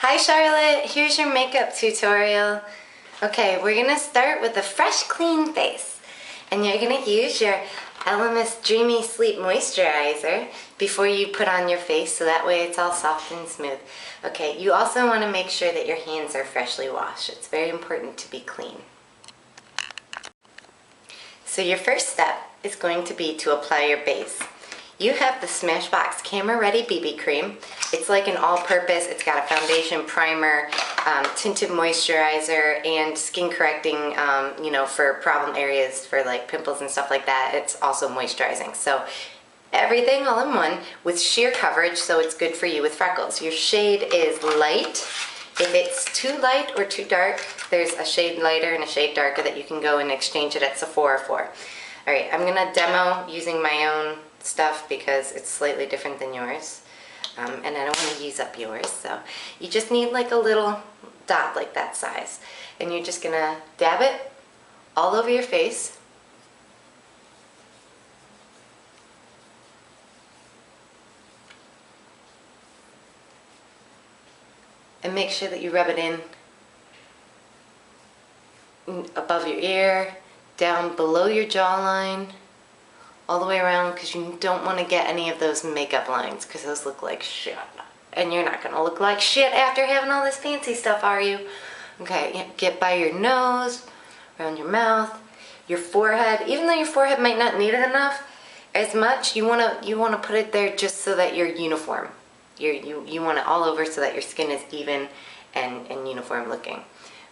Hi Charlotte, here's your makeup tutorial. Okay, we're gonna start with a fresh, clean face. And you're gonna use your Elemis Dreamy Sleep Moisturizer before you put on your face, so that way it's all soft and smooth. Okay, you also wanna make sure that your hands are freshly washed. It's very important to be clean. So your first step is going to be to apply your base. You have the Smashbox Camera Ready BB Cream. It's like an all-purpose, it's got a foundation, primer, tinted moisturizer, and skin correcting, for problem areas for like pimples and stuff like that. It's also moisturizing. So everything all in one with sheer coverage, so it's good for you with freckles. Your shade is light. If it's too light or too dark, there's a shade lighter and a shade darker that you can go and exchange it at Sephora for. All right, I'm gonna demo using my own stuff because it's slightly different than yours, and I don't want to use up yours. So you just need like a little dot like that size, and you're just gonna dab it all over your face. And make sure that you rub it in above your ear, down below your jawline, all the way around, because you don't want to get any of those makeup lines, because those look like shit. And you're not going to look like shit after having all this fancy stuff, are you? Okay, get by your nose, around your mouth, your forehead. Even though your forehead might not need it enough, as much, you want to put it there just so that you're uniform. You want it all over so that your skin is even and uniform looking.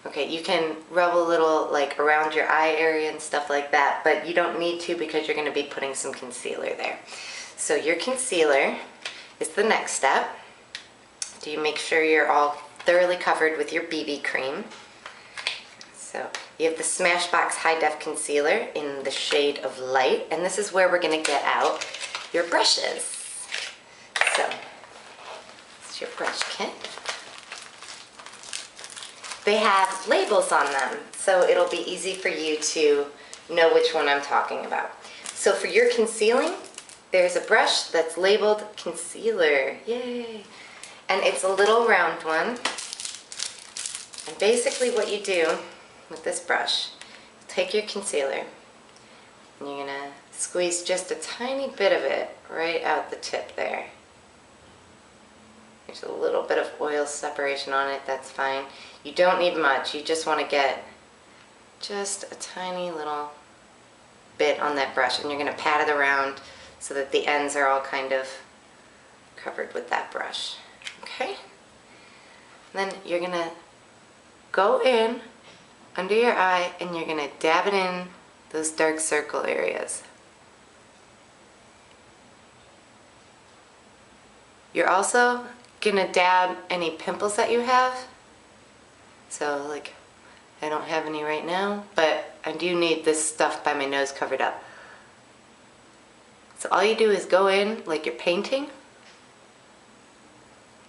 Okay, you can rub a little like around your eye area and stuff like that, but you don't need to because you're going to be putting some concealer there. So your concealer is the next step. So you make sure you're all thoroughly covered with your BB cream. So you have the Smashbox High Def Concealer in the shade of light, and this is where we're going to get out your brushes. So this is your brush kit. They have labels on them, so it'll be easy for you to know which one I'm talking about. So for your concealing, there's a brush that's labeled concealer, yay! And it's a little round one. And basically what you do with this brush, take your concealer, and you're gonna squeeze just a tiny bit of it right out the tip there. There's a little bit of oil separation on it, that's fine. You don't need much, you just want to get just a tiny little bit on that brush, and you're going to pat it around so that the ends are all kind of covered with that brush. Okay? Then you're going to go in under your eye and you're going to dab it in those dark circle areas. You're also gonna dab any pimples that you have. So like, I don't have any right now, but I do need this stuff by my nose covered up. So all you do is go in like you're painting,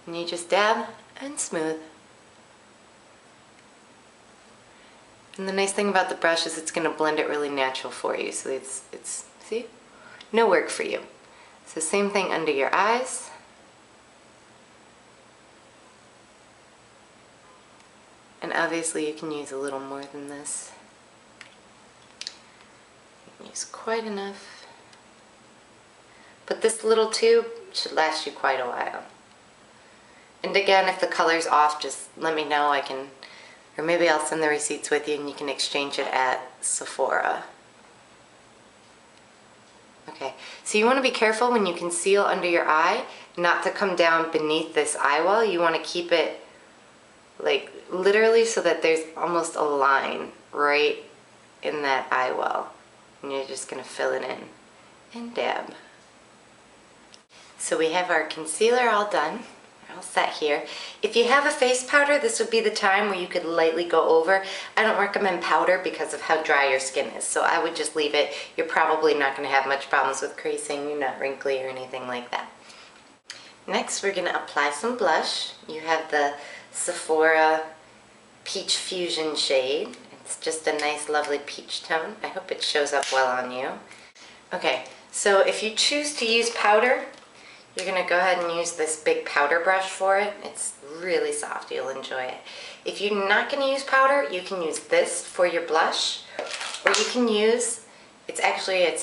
and you just dab and smooth. And the nice thing about the brush is it's gonna blend it really natural for you. So it's see, no work for you. So same thing under your eyes. And obviously you can use a little more than this. You can use quite enough. But this little tube should last you quite a while. And again, if the color's off, just let me know. I can, or maybe I'll send the receipts with you and you can exchange it at Sephora. Okay, so you want to be careful when you conceal under your eye, not to come down beneath this eye wall. You want to keep it like literally so that there's almost a line right in that eye well, and you're just going to fill it in and dab. So we have our concealer all done. We're all set here. If you have a face powder, this would be the time where you could lightly go over. I don't recommend powder because of how dry your skin is, so I would just leave it. You're probably not going to have much problems with creasing. You're not wrinkly or anything like that. Next, we're going to apply some blush. You have the Sephora Peach Fusion shade. It's just a nice lovely peach tone. I hope it shows up well on you. Okay, so if you choose to use powder, you're going to go ahead and use this big powder brush for it. It's really soft. You'll enjoy it. If you're not going to use powder, you can use this for your blush, or you can use, it's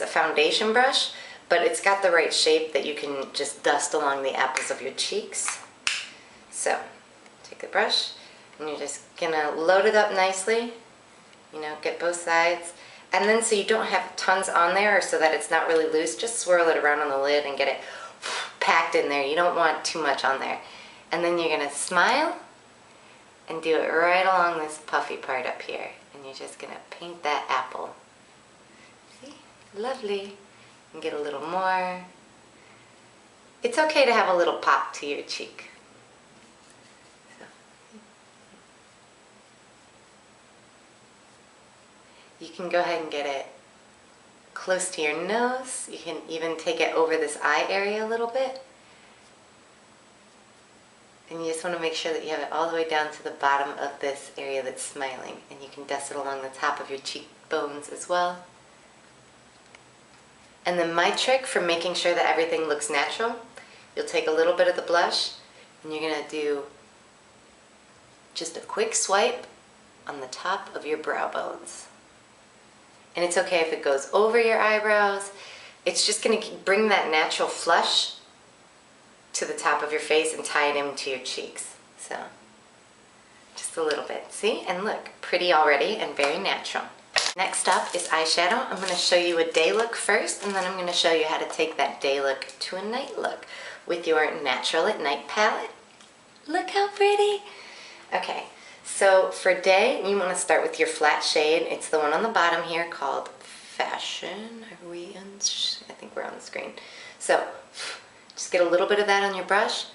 a foundation brush, but it's got the right shape that you can just dust along the apples of your cheeks. So, take the brush, and you're just gonna load it up nicely, you know, get both sides. And then so you don't have tons on there, or so that it's not really loose, just swirl it around on the lid and get it packed in there. You don't want too much on there. And then you're gonna smile and do it right along this puffy part up here. And you're just gonna paint that apple. See? Lovely. And get a little more. It's okay to have a little pop to your cheek. You can go ahead and get it close to your nose. You can even take it over this eye area a little bit. And you just want to make sure that you have it all the way down to the bottom of this area that's smiling. And you can dust it along the top of your cheekbones as well. And then my trick for making sure that everything looks natural, you'll take a little bit of the blush and you're going to do just a quick swipe on the top of your brow bones. And it's okay if it goes over your eyebrows. It's just going to bring that natural flush to the top of your face and tie it into your cheeks. So, just a little bit. See? And look, pretty already and very natural. Next up is eyeshadow. I'm going to show you a day look first, and then I'm going to show you how to take that day look to a night look with your Natural at Night palette. Look how pretty! Okay. So for day, you want to start with your flat shade. It's the one on the bottom here called Fashion. Are we on? I think we're on the screen. So just get a little bit of that on your brush,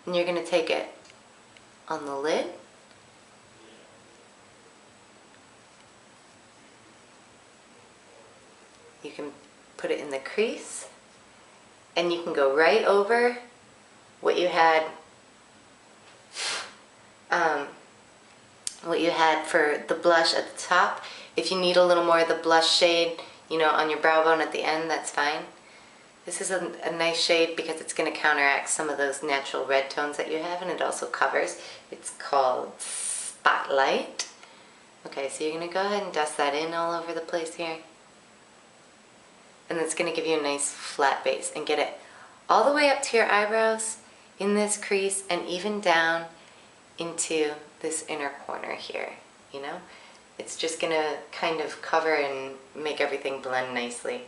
and you're going to take it on the lid. You can put it in the crease, and you can go right over what you had for the blush at the top. If you need a little more of the blush shade, you know, on your brow bone at the end, that's fine. This is a nice shade because it's going to counteract some of those natural red tones that you have, and it also covers. It's called Spotlight. Okay, so you're going to go ahead and dust that in all over the place here. And it's going to give you a nice flat base, and get it all the way up to your eyebrows, in this crease, and even down into this inner corner here, you know? It's just going to kind of cover and make everything blend nicely.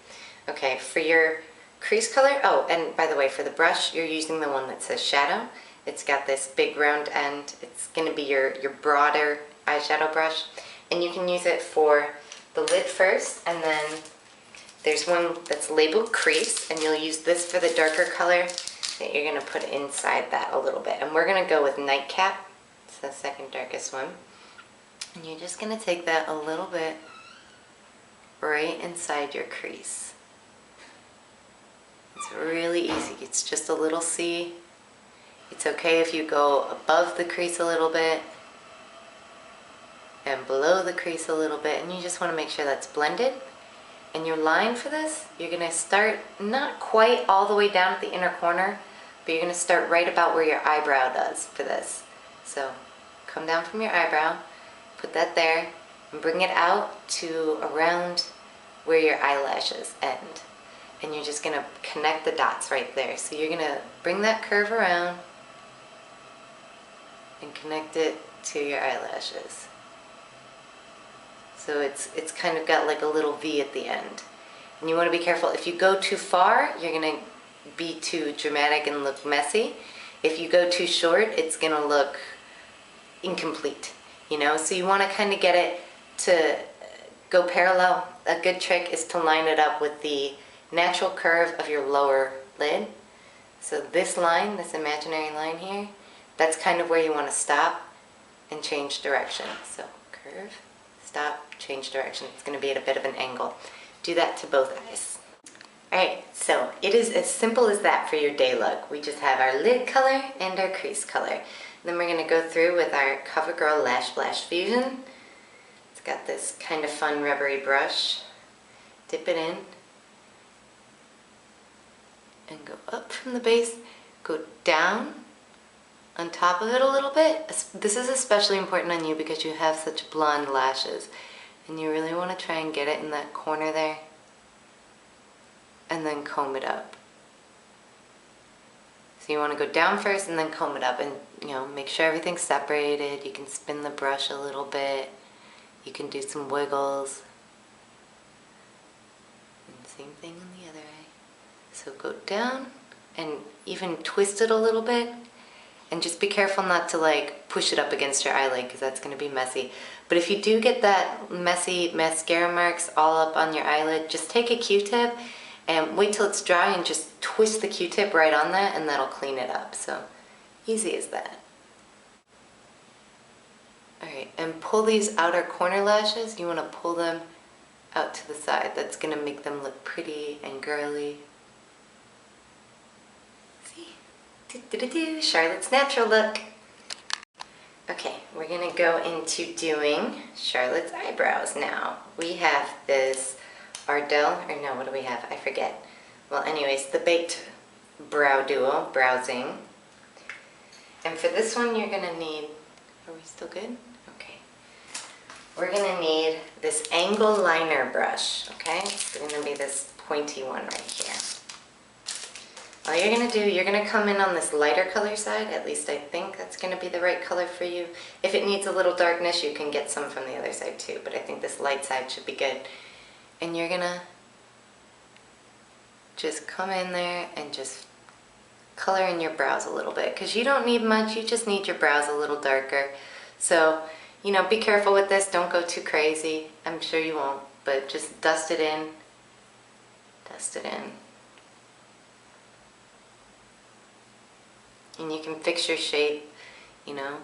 Okay, for your crease color, oh, and by the way, for the brush, you're using the one that says Shadow. It's got this big round end. It's going to be your broader eyeshadow brush, and you can use it for the lid first, and then there's one that's labeled Crease, and you'll use this for the darker color that you're going to put inside that a little bit. And we're going to go with Nightcap. It's the second darkest one. And you're just going to take that a little bit right inside your crease. It's really easy. It's just a little C. It's okay if you go above the crease a little bit and below the crease a little bit, and you just want to make sure that's blended. And your line for this, you're going to start not quite all the way down at the inner corner, but you're going to start right about where your eyebrow does for this. So come down from your eyebrow, put that there, and bring it out to around where your eyelashes end. And you're just going to connect the dots right there. So you're going to bring that curve around and connect it to your eyelashes. So it's kind of got like a little V at the end. And you want to be careful. If you go too far, you're going to be too dramatic and look messy. If you go too short, it's going to look incomplete, you know? So you want to kind of get it to go parallel. A good trick is to line it up with the natural curve of your lower lid. So this line, this imaginary line here, that's kind of where you want to stop and change direction. So curve, stop, change direction. It's going to be at a bit of an angle. Do that to both eyes. Alright, so it is as simple as that for your day look. We just have our lid color and our crease color. Then we're going to go through with our CoverGirl Lash Blast Fusion. It's got this kind of fun rubbery brush. Dip it in and go up from the base, go down on top of it a little bit. This is especially important on you because you have such blonde lashes. And you really want to try and get it in that corner there. And then comb it up. So you want to go down first and then comb it up and, you know, make sure everything's separated. You can spin the brush a little bit. You can do some wiggles. And same thing on the other eye. So go down and even twist it a little bit. And just be careful not to like push it up against your eyelid because that's going to be messy. But if you do get that messy mascara marks all up on your eyelid, just take a Q-tip and wait till it's dry and just twist the Q-tip right on that and that'll clean it up. So easy as that. Alright, and pull these outer corner lashes. You want to pull them out to the side. That's going to make them look pretty and girly. Charlotte's natural look. Okay, we're gonna go into doing Charlotte's eyebrows now. We have this Ardell, or no, what do we have? I forget. Well, anyways, the Baked Brow Duo, Browsing. And for this one, you're gonna need, are we still good? Okay. We're gonna need this angle liner brush, okay? It's gonna be this pointy one right here. All you're going to do, you're going to come in on this lighter color side, at least I think that's going to be the right color for you. If it needs a little darkness, you can get some from the other side too, but I think this light side should be good. And you're going to just come in there and just color in your brows a little bit, because you don't need much, you just need your brows a little darker. So, you know, be careful with this, don't go too crazy. I'm sure you won't, but just dust it in, dust it in. And you can fix your shape, you know.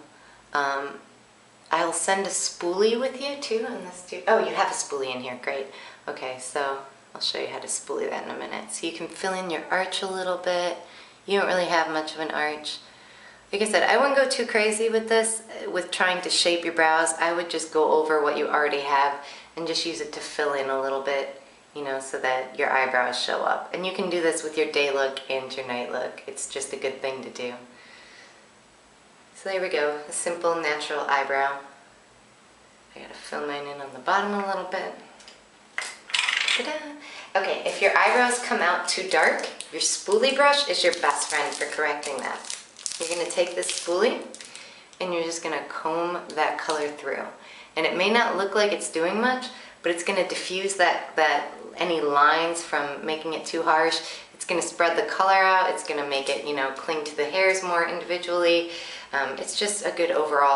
I'll send a spoolie with you too in this too. Oh, you have a spoolie in here, great. Okay, so I'll show you how to spoolie that in a minute. So you can fill in your arch a little bit. You don't really have much of an arch. Like I said, I wouldn't go too crazy with this, with trying to shape your brows. I would just go over what you already have and just use it to fill in a little bit, you know, so that your eyebrows show up. And you can do this with your day look and your night look. It's just a good thing to do. So there we go, a simple natural eyebrow. I gotta fill mine in on the bottom a little bit. Ta-da! Okay, if your eyebrows come out too dark, your spoolie brush is your best friend for correcting that. You're gonna take this spoolie and you're just gonna comb that color through. And it may not look like it's doing much, but it's going to diffuse any lines from making it too harsh. It's going to spread the color out. It's going to make it, you know, cling to the hairs more individually. It's just a good overall